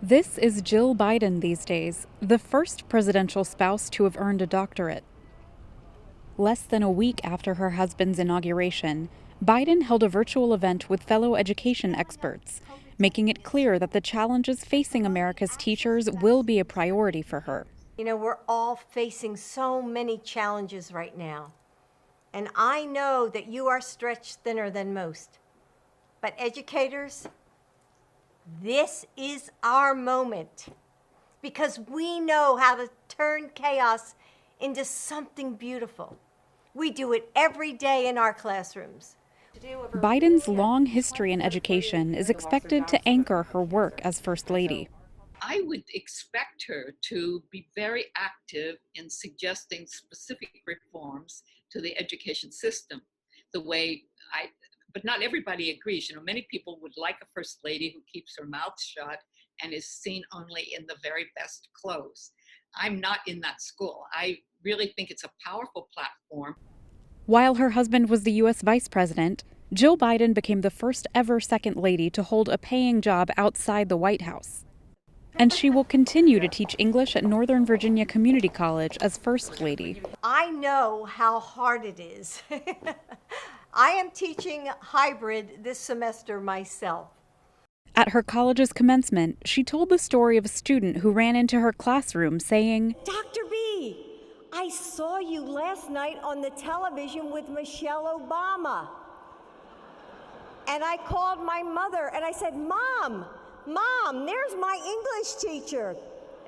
This is Jill Biden these days, the first presidential spouse to have earned a doctorate. Less than a week after her husband's inauguration, Biden held a virtual event with fellow education experts, making it clear that the challenges facing America's teachers will be a priority for her. You know, we're all facing so many challenges right now. And I know that you are stretched thinner than most. But educators, this is our moment, because we know how to turn chaos into something beautiful. We do it every day in our classrooms. Biden's long history in education is expected to anchor her work as First Lady. I would expect her to be very active in suggesting specific reforms to the education system. But not everybody agrees. You know, many people would like a first lady who keeps her mouth shut and is seen only in the very best clothes. I'm not in that school. I really think it's a powerful platform. While her husband was the U.S. vice president, Jill Biden became the first ever second lady to hold a paying job outside the White House. And she will continue to teach English at Northern Virginia Community College as First Lady. I know how hard it is. I am teaching hybrid this semester myself. At her college's commencement, she told the story of a student who ran into her classroom saying, Dr. B, I saw you last night on the television with Michelle Obama. And I called my mother and I said, Mom, there's my English teacher.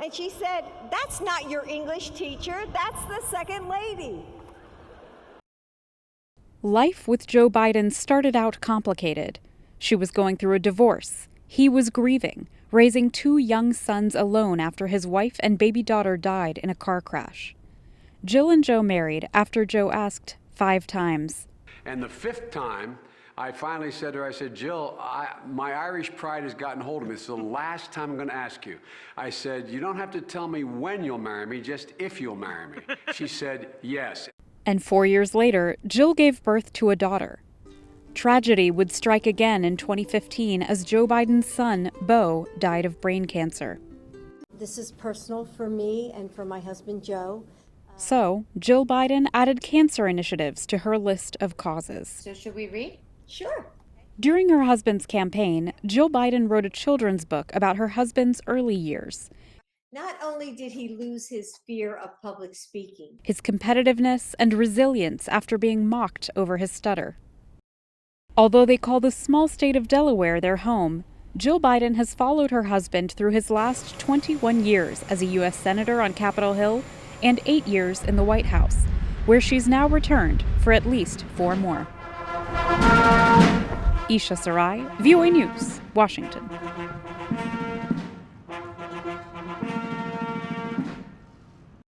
And she said, that's not your English teacher, that's the second lady. Life with Joe Biden started out complicated. She was going through a divorce. He was grieving, raising two young sons alone after his wife and baby daughter died in a car crash. Jill and Joe married after Joe asked 5 times. And the 5th time, I finally said to her, I said, Jill, my Irish pride has gotten hold of me. It's the last time I'm going to ask you. I said, you don't have to tell me when you'll marry me, just if you'll marry me. She said, yes. And 4 years later, Jill gave birth to a daughter. Tragedy would strike again in 2015 as Joe Biden's son, Beau, died of brain cancer. This is personal for me and for my husband, Joe. So, Jill Biden added cancer initiatives to her list of causes. So should we read? Sure. During her husband's campaign, Jill Biden wrote a children's book about her husband's early years. Not only did he lose his fear of public speaking, His competitiveness and resilience after being mocked over his stutter. Although they call the small state of Delaware their home, Jill Biden has followed her husband through his last 21 years as a U.S. Senator on Capitol Hill and 8 years in the White House, where she's now returned for at least 4 more. Isha Sarai, VOA News, Washington.